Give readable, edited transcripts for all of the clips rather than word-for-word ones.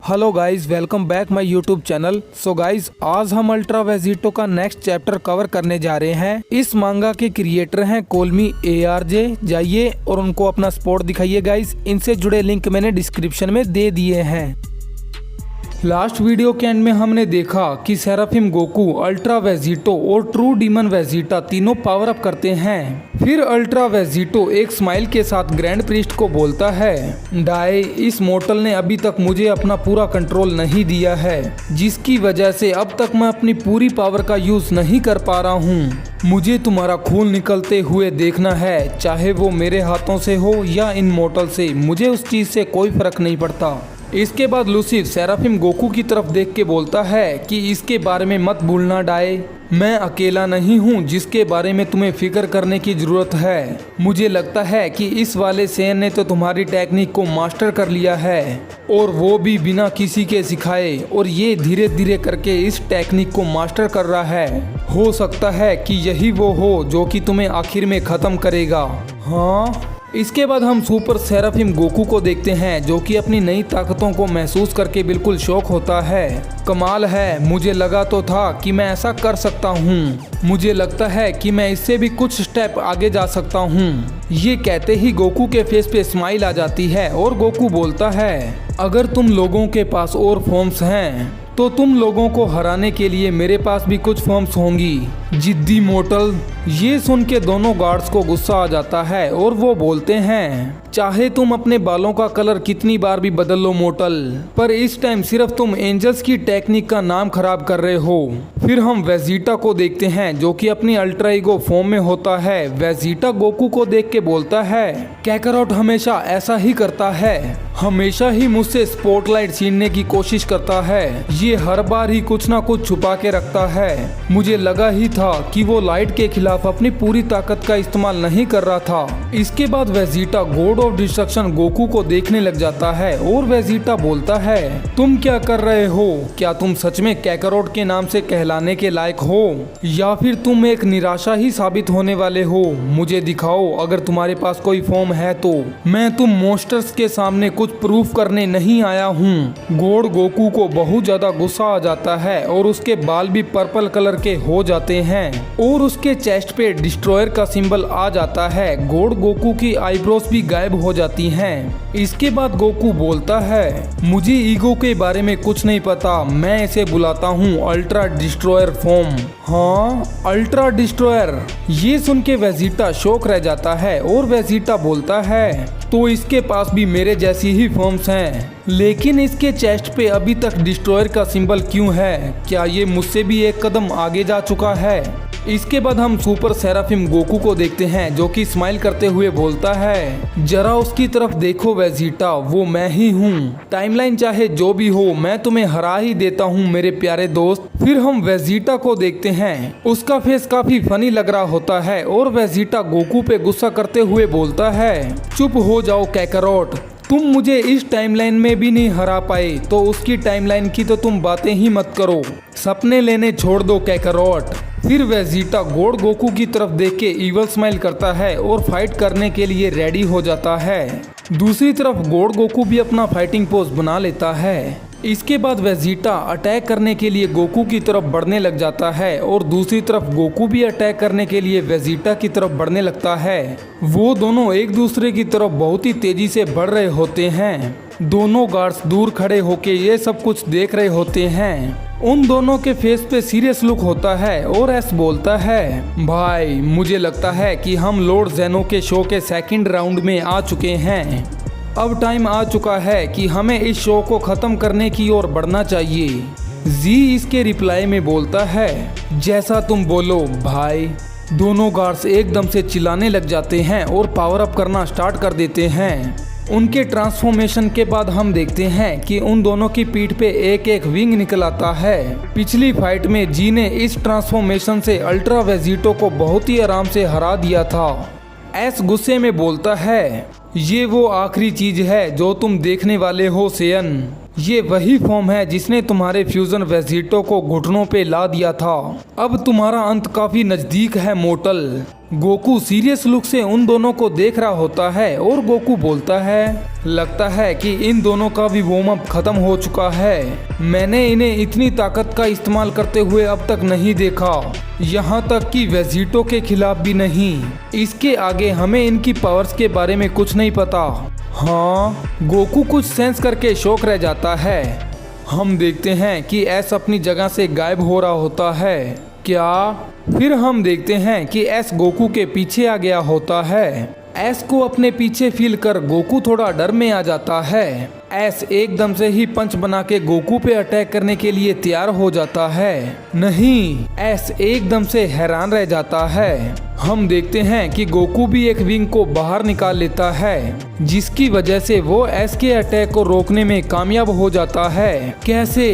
Hello guys, welcome back my YouTube channel. So guys, आज हम ultra Vegito का next chapter cover करने जा रहे हैं। इस मांगा के क्रिएटर हैं कोलमी ARJ। जाइए और उनको अपना सपोर्ट दिखाइए गाइस। इनसे जुड़े लिंक मैंने डिस्क्रिप्शन में दे दिए हैं। लास्ट वीडियो के एंड में हमने देखा कि सेराफिम गोकू, अल्ट्रा वेजिटो और ट्रू डीमन वेजिटा तीनों पावर अप करते हैं। फिर अल्ट्रा वेजिटो एक स्माइल के साथ ग्रैंड प्रीस्ट को बोलता है, डाई, इस मोर्टल ने अभी तक मुझे अपना पूरा कंट्रोल नहीं दिया है, जिसकी वजह से अब तक मैं अपनी पूरी पावर का यूज नहीं कर पा रहा हूँ। मुझे तुम्हारा खून निकलते हुए देखना है, चाहे वो मेरे हाथों से हो या इन मोर्टल से, मुझे उस चीज से कोई फर्क नहीं पड़ता। इसके बाद लूसिफ सेराफिम गोकू की तरफ देख के बोलता है कि इसके बारे में मत भूलना डाई, मैं अकेला नहीं हूँ जिसके बारे में तुम्हें फिक्र करने की जरूरत है। मुझे लगता है कि इस वाले सेन ने तो तुम्हारी टेक्निक को मास्टर कर लिया है, और वो भी बिना किसी के सिखाए, और ये धीरे धीरे करके इस टेक्निक को मास्टर कर रहा है। हो सकता है कि यही वो हो जो कि तुम्हें आखिर में खत्म करेगा। हाँ। इसके बाद हम सुपर सेराफिम गोकू को देखते हैं, जो कि अपनी नई ताकतों को महसूस करके बिल्कुल शॉक होता है। कमाल है, मुझे लगा तो था कि मैं ऐसा कर सकता हूँ। मुझे लगता है कि मैं इससे भी कुछ स्टेप आगे जा सकता हूँ। ये कहते ही गोकू के फेस पे स्माइल आ जाती है और गोकू बोलता है, अगर तुम लोगों के पास और फॉर्म्स हैं तो तुम लोगों को हराने के लिए मेरे पास भी कुछ फॉर्म्स होंगी, जिद्दी मोर्टल। ये सुन के दोनों गार्ड्स को गुस्सा आ जाता है और वो बोलते हैं, चाहे तुम अपने बालों का कलर कितनी बार भी बदल लो मोर्टल, पर इस टाइम सिर्फ तुम एंजल्स की टेक्निक का नाम खराब कर रहे हो। फिर हम वेजिटा को देखते हैं, जो कि अपनी अल्ट्रा ईगो फॉर्म में होता है। वेजिटा गोकू को देख के बोलता है, कैकरॉट हमेशा ऐसा ही करता है, हमेशा ही मुझसे स्पॉटलाइट छीनने की कोशिश करता है। ये हर बार ही कुछ ना कुछ छुपा के रखता है। मुझे लगा ही था कि वो लाइट के खिलाफ अपनी पूरी ताकत का इस्तेमाल नहीं कर रहा था। इसके बाद Vegeta God of destruction Goku को देखने लग जाता है और वेजिटा बोलता है, तुम क्या कर रहे हो? क्या तुम सच में कैकरॉट के नाम से कहलाने के लायक हो, या फिर तुम एक निराशा ही साबित होने वाले हो? मुझे दिखाओ, अगर तुम्हारे पास कोई फॉर्म है तो। मैं तुम मॉन्स्टर्स के सामने कुछ प्रूफ करने नहीं आया हूँ। गॉड गोकू को बहुत ज्यादा गुस्सा आ जाता है और उसके बाल भी पर्पल कलर के हो जाते हैं और उसके चेस्ट पे डिस्ट्रॉयर का सिंबल आ जाता है। गॉड गोकू की आईब्रोज भी गायब हो जाती हैं। इसके बाद गोकू बोलता है, मुझे ईगो के बारे में कुछ नहीं पता, मैं इसे बुलाता हूँ अल्ट्रा डिस्ट्रॉयर फॉर्म। हाँ, अल्ट्रा डिस्ट्रॉयर। ये सुन के वेजिटा शॉक रह जाता है और वेजिटा बोलता है, तो इसके पास भी मेरे जैसी ही फॉर्म्स हैं, लेकिन इसके चेस्ट पे अभी तक डिस्ट्रॉयर का सिंबल क्यों है? क्या ये मुझसे भी एक कदम आगे जा चुका है? इसके बाद हम सुपर सेराफिम गोकू को देखते हैं, जो कि स्माइल करते हुए बोलता है, जरा उसकी तरफ देखो वेजिटा, वो मैं ही हूँ। टाइमलाइन चाहे जो भी हो, मैं तुम्हें हरा ही देता हूँ मेरे प्यारे दोस्त। फिर हम वेजिटा को देखते हैं, उसका फेस काफी फनी लग रहा होता है और वेजिटा गोकू पे गुस्सा करते हुए बोलता है, चुप हो जाओ कैकरॉट, तुम मुझे इस टाइमलाइन में भी नहीं हरा पाए, तो उसकी टाइमलाइन की तो तुम बातें ही मत करो। सपने लेने छोड़ दो कैकरॉट। फिर वेजिटा गॉड गोकू की तरफ देख के इवल स्माइल करता है और फाइट करने के लिए रेडी हो जाता है। दूसरी तरफ गॉड गोकू भी अपना फाइटिंग पोज बना लेता है। इसके बाद वेजिटा अटैक करने के लिए गोकू की तरफ बढ़ने लग जाता है और दूसरी तरफ गोकू भी अटैक करने के लिए वेजिटा की तरफ बढ़ने लगता है। वो दोनों एक दूसरे की तरफ बहुत ही तेजी से बढ़ रहे होते हैं। दोनों गार्ड्स दूर खड़े होके ये सब कुछ देख रहे होते हैं। उन दोनों के फेस पे सीरियस लुक होता है और एस बोलता है, भाई मुझे लगता है कि हम लॉर्ड जेनो के शो के सेकंड राउंड में आ चुके हैं। अब टाइम आ चुका है कि हमें इस शो को खत्म करने की ओर बढ़ना चाहिए। जी इसके रिप्लाई में बोलता है, जैसा तुम बोलो भाई। दोनों गार्ड्स एकदम से चिल्लाने लग जाते हैं और पावर अप करना स्टार्ट कर देते हैं। उनके ट्रांसफॉर्मेशन के बाद हम देखते हैं कि उन दोनों की पीठ पे एक एक विंग निकल आता है। पिछली फाइट में जी ने इस ट्रांसफॉर्मेशन से अल्ट्रा वेजिटो को बहुत ही आराम से हरा दिया था। एस गुस्से में बोलता है, ये वो आखिरी चीज है जो तुम देखने वाले हो सेयन। ये वही फॉर्म है जिसने तुम्हारे फ्यूजन वेजिटो को घुटनों पे ला दिया था। अब तुम्हारा अंत काफी नजदीक है मोर्टल। गोकू सीरियस लुक से उन दोनों को देख रहा होता है और गोकू बोलता है, लगता है कि इन दोनों का भी वार्म अप खत्म हो चुका है। मैंने इन्हें इतनी ताकत का इस्तेमाल करते हुए अब तक नहीं देखा, यहाँ तक कि वेजिटो के खिलाफ भी नहीं। इसके आगे हमें इनकी पावर्स के बारे में कुछ नहीं पता। हाँ, गोकू कुछ सेंस करके शॉक रह जाता है। हम देखते हैं कि एस अपनी जगह से गायब हो रहा होता है। क्या? फिर हम देखते हैं कि एस गोकू के पीछे आ गया होता है। एस को अपने पीछे फील कर गोकू थोड़ा डर में आ जाता है। एस एकदम से ही पंच बना के गोकू पे अटैक करने के लिए तैयार हो जाता है। नहीं, एस एकदम से हैरान रह जाता है। हम देखते हैं कि गोकू भी एक विंग को बाहर निकाल लेता है, जिसकी वजह से वो एस के अटैक को रोकने में कामयाब हो जाता है। कैसे?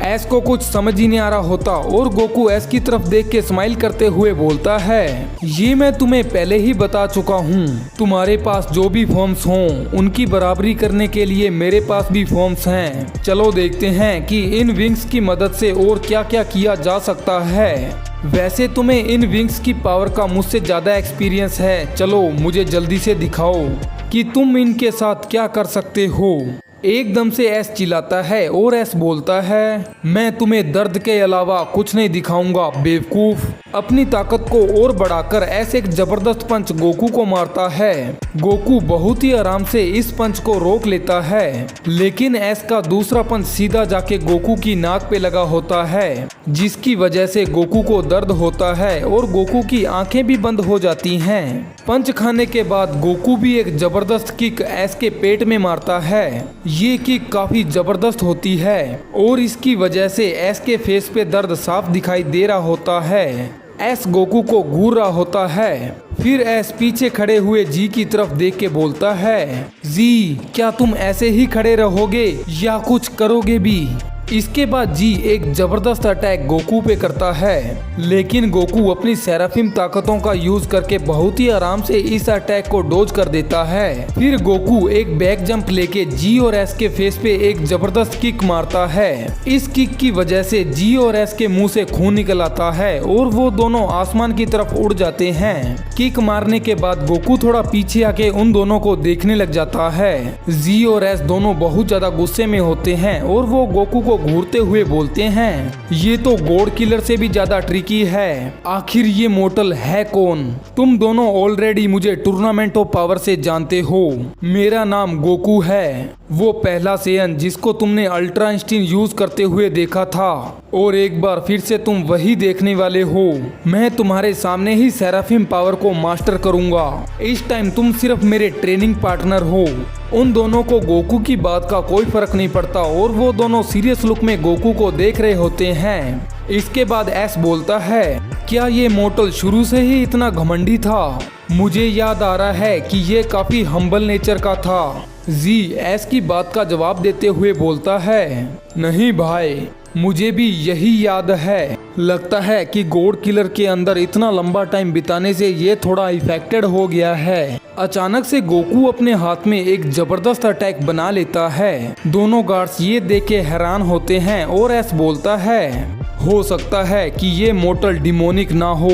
एस को कुछ समझ ही नहीं आ रहा होता और गोकू एस की तरफ देख के स्माइल करते हुए बोलता है, ये मैं तुम्हें पहले ही बता चुका हूँ, तुम्हारे पास जो भी फॉर्म्स हों उनकी बराबरी करने के लिए मेरे पास भी फॉर्म्स हैं। चलो देखते हैं कि इन विंग्स की मदद से और क्या क्या किया जा सकता है। वैसे तुम्हें इन विंग्स की पावर का मुझसे ज़्यादा एक्सपीरियंस है, चलो मुझे जल्दी से दिखाओ कि तुम इनके साथ क्या कर सकते हो। एकदम से एस चिल्लाता है और एस बोलता है, मैं तुम्हें दर्द के अलावा कुछ नहीं दिखाऊंगा बेवकूफ। अपनी ताकत को और बढ़ाकर एस एक जबरदस्त पंच गोकू को मारता है। गोकू बहुत ही आराम से इस पंच को रोक लेता है, लेकिन एस का दूसरा पंच सीधा जाके गोकू की नाक पे लगा होता है, जिसकी वजह से गोकू को दर्द होता है और गोकू की आंखें भी बंद हो जाती हैं। पंच खाने के बाद गोकू भी एक जबरदस्त किक एस के पेट में मारता है। ये किक काफी जबरदस्त होती है और इसकी वजह से एस के फेस पे दर्द साफ दिखाई दे रहा होता है। एस गोकू को घूर रहा होता है। फिर एस पीछे खड़े हुए जी की तरफ देख के बोलता है, जी क्या तुम ऐसे ही खड़े रहोगे या कुछ करोगे भी? इसके बाद जी एक जबरदस्त अटैक गोकू पे करता है, लेकिन गोकू अपनी सेराफिम ताकतों का यूज करके बहुत ही आराम से इस अटैक को डोज कर देता है। फिर गोकू एक बैक जंप लेके जी और एस के फेस पे एक जबरदस्त किक मारता है। इस किक की वजह से जी और एस के मुंह से खून निकल आता है और वो दोनों आसमान की तरफ उड़ जाते हैं। किक मारने के बाद गोकू थोड़ा पीछे आके उन दोनों को देखने लग जाता है। जी और एस दोनों बहुत ज्यादा गुस्से में होते हैं और वो गोकू को घूरते हुए बोलते हैं, ये तो गॉड किलर से भी ज्यादा ट्रिकी है, आखिर ये मोर्टल है कौन? तुम दोनों ऑलरेडी मुझे टूर्नामेंट ऑफ पावर से जानते हो, मेरा नाम गोकू है, वो पहला सेयन जिसको तुमने अल्ट्रा इंस्टिंक्ट यूज करते हुए देखा था और एक बार फिर से तुम वही देखने वाले हो। मैं तुम्हारे सामने ही सेराफिम पावर को मास्टर करूंगा। इस टाइम तुम सिर्फ मेरे ट्रेनिंग पार्टनर हो। उन दोनों को गोकू की बात का कोई फर्क नहीं पड़ता और वो दोनों सीरियस लुक में गोकू को देख रहे होते हैं। इसके बाद एस बोलता है, क्या ये मोर्टल शुरू से ही इतना घमंडी था? मुझे याद आ रहा है कि ये काफी हम्बल नेचर का था। जी एस की बात का जवाब देते हुए बोलता है, नहीं भाई, मुझे भी यही याद है। लगता है कि गॉड किलर के अंदर इतना लंबा टाइम बिताने से ये थोड़ा इफेक्टेड हो गया है। अचानक से गोकू अपने हाथ में एक जबरदस्त अटैक बना लेता है। दोनों गार्ड्स ये देख के हैरान होते हैं और एस बोलता है, हो सकता है कि ये मोर्टल डिमोनिक ना हो,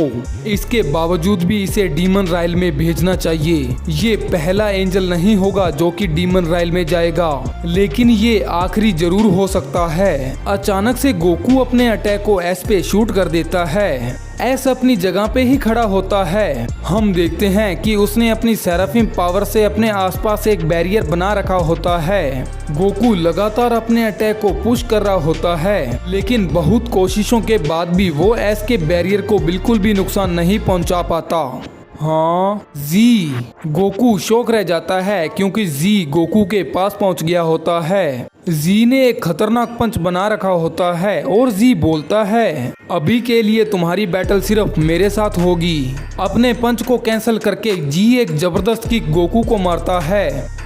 इसके बावजूद भी इसे डीमन राइल में भेजना चाहिए। ये पहला एंजल नहीं होगा जो कि डीमन राइल में जाएगा, लेकिन ये आखिरी जरूर हो सकता है। अचानक से गोकू अपने अटैक को एस पे शूट कर देता है। एस अपनी जगह पे ही खड़ा होता है। हम देखते हैं कि उसने अपनी सेराफिम पावर से अपने आसपास एक बैरियर बना रखा होता है। गोकू लगातार अपने अटैक को पुश कर रहा होता है, लेकिन बहुत कोशिशों के बाद भी वो एस के बैरियर को बिल्कुल भी नुकसान नहीं पहुंचा पाता। हाँ, जी गोकू शॉक रह जाता है क्योंकि जी गोकू के पास पहुंच गया होता है। जी ने एक खतरनाक पंच बना रखा होता है और जी बोलता है, अभी के लिए तुम्हारी बैटल सिर्फ मेरे साथ होगी। अपने पंच को कैंसिल करके जी एक जबरदस्त किक गोकू को मारता है।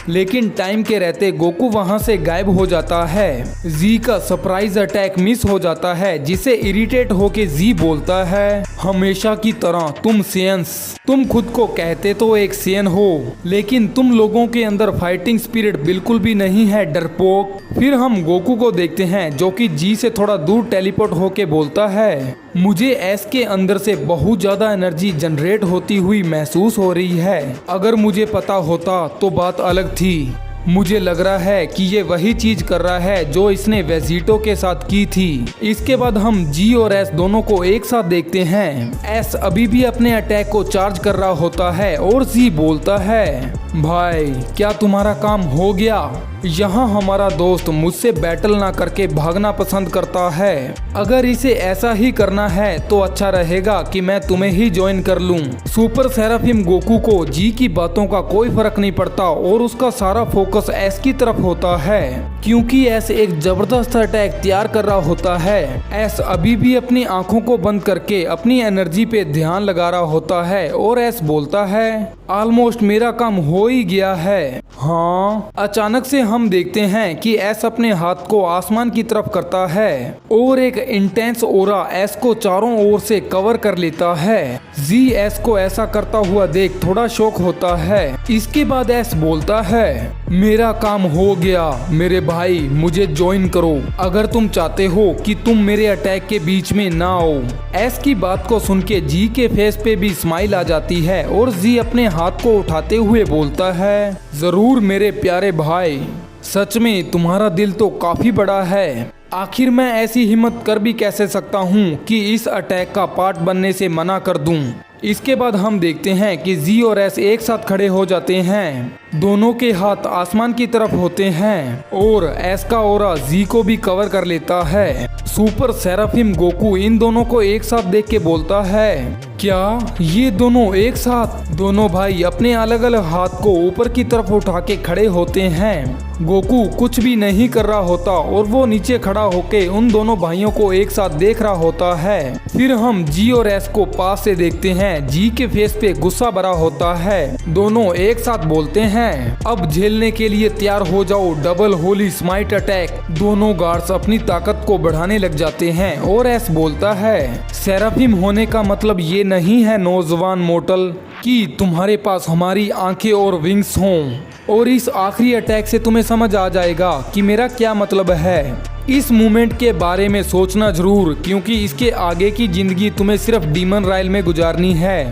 लेकिन टाइम के रहते गोकू वहां से गायब हो जाता है। जी का सरप्राइज अटैक मिस हो जाता है, जिसे इरिटेट होके जी बोलता है, हमेशा की तरह तुम सेयंस, तुम खुद को कहते तो एक सेयन हो, लेकिन तुम लोगों के अंदर फाइटिंग स्पिरिट बिल्कुल भी नहीं है, डरपोक। फिर हम गोकू को देखते हैं जो कि जी से थोड़ा दूर टेलीपोर्ट होके बोलता है, मुझे एस के अंदर से बहुत ज्यादा एनर्जी जनरेट होती हुई महसूस हो रही है। अगर मुझे पता होता तो बात अलग थी। मुझे लग रहा है कि ये वही चीज कर रहा है जो इसने वेजिटो के साथ की थी। इसके बाद हम जी और एस दोनों को एक साथ देखते हैं। एस अभी भी अपने अटैक को चार्ज कर रहा होता है और जी बोलता है, भाई क्या तुम्हारा काम हो गया? यहाँ हमारा दोस्त मुझसे बैटल ना करके भागना पसंद करता है। अगर इसे ऐसा ही करना है तो अच्छा रहेगा कि मैं तुम्हें ही ज्वाइन कर लूं। सुपर सेराफिम गोकू को जी की बातों का कोई फर्क नहीं पड़ता और उसका सारा फोकस एस की तरफ होता है, क्योंकि एस एक जबरदस्त अटैक तैयार कर रहा होता है। एस अभी भी अपनी आंखों को बंद करके अपनी एनर्जी पे ध्यान लगा रहा होता है और एस बोलता है, ऑलमोस्ट मेरा काम हो ही गया है। हाँ, अचानक से हम देखते हैं कि एस अपने हाथ को आसमान की तरफ करता है और एक इंटेंस ओरा एस को चारों ओर से कवर कर लेता है। जी एस को ऐसा करता हुआ देख थोड़ा शॉक होता है। इसके बाद एस बोलता है, मेरा काम हो गया मेरे भाई, मुझे ज्वाइन करो अगर तुम चाहते हो कि तुम मेरे अटैक के बीच में ना आओ। एस की बात को सुन के जी के फेस पे भी स्माइल आ जाती है और जी अपने हाथ को उठाते हुए बोलता है, जरूर मेरे प्यारे भाई, सच में तुम्हारा दिल तो काफी बड़ा है। आखिर मैं ऐसी हिम्मत कर भी कैसे सकता हूँ कि इस अटैक का पार्ट बनने से मना कर दूं। इसके बाद हम देखते हैं कि जी और एस एक साथ खड़े हो जाते हैं। दोनों के हाथ आसमान की तरफ होते हैं और एस का ओरा जी को भी कवर कर लेता है। सुपर सेराफिम गोकू इन दोनों को एक साथ देख के बोलता है, क्या ये दोनों एक साथ? दोनों भाई अपने अलग अलग हाथ को ऊपर की तरफ उठा के खड़े होते हैं। गोकू कुछ भी नहीं कर रहा होता और वो नीचे खड़ा होके उन दोनों भाइयों को एक साथ देख रहा होता है। फिर हम जी और एस को पास से देखते हैं। जी के फेस पे गुस्सा भरा होता है। दोनों एक साथ बोलते हैं, अब झेलने के लिए तैयार हो जाओ डबल होली स्माइट अटैक। दोनों गार्ड्स अपनी ताकत को बढ़ाने लग जाते हैं और एस बोलता है, सेराफिम होने का मतलब ये नहीं है नौजवान मोर्टल कि तुम्हारे पास हमारी आंखें और विंग्स हों। और इस आखिरी अटैक से तुम्हें समझ आ जाएगा कि मेरा क्या मतलब है। इस मूवमेंट के बारे में सोचना जरूर, क्योंकि इसके आगे की जिंदगी तुम्हें सिर्फ डीमन राइल में गुजारनी है।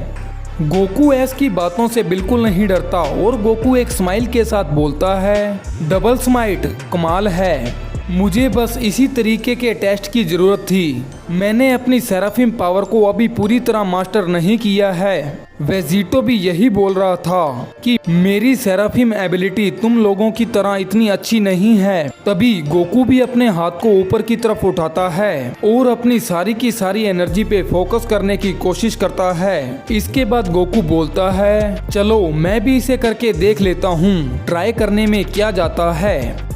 गोकू एस की बातों से बिल्कुल नहीं डरता और गोकू एक स्माइल के साथ बोलता है, डबल स्माइट कमाल है, मुझे बस इसी तरीके के टेस्ट की जरूरत थी। मैंने अपनी सेराफिम पावर को अभी पूरी तरह मास्टर नहीं किया है। वेजिटो भी यही बोल रहा था कि मेरी सेराफिम एबिलिटी तुम लोगों की तरह इतनी अच्छी नहीं है। तभी गोकू भी अपने हाथ को ऊपर की तरफ उठाता है और अपनी सारी की सारी एनर्जी पे फोकस करने की कोशिश करता है। इसके बाद गोकू बोलता है, चलो मैं भी इसे करके देख लेता हूँ, ट्राई करने में क्या जाता है।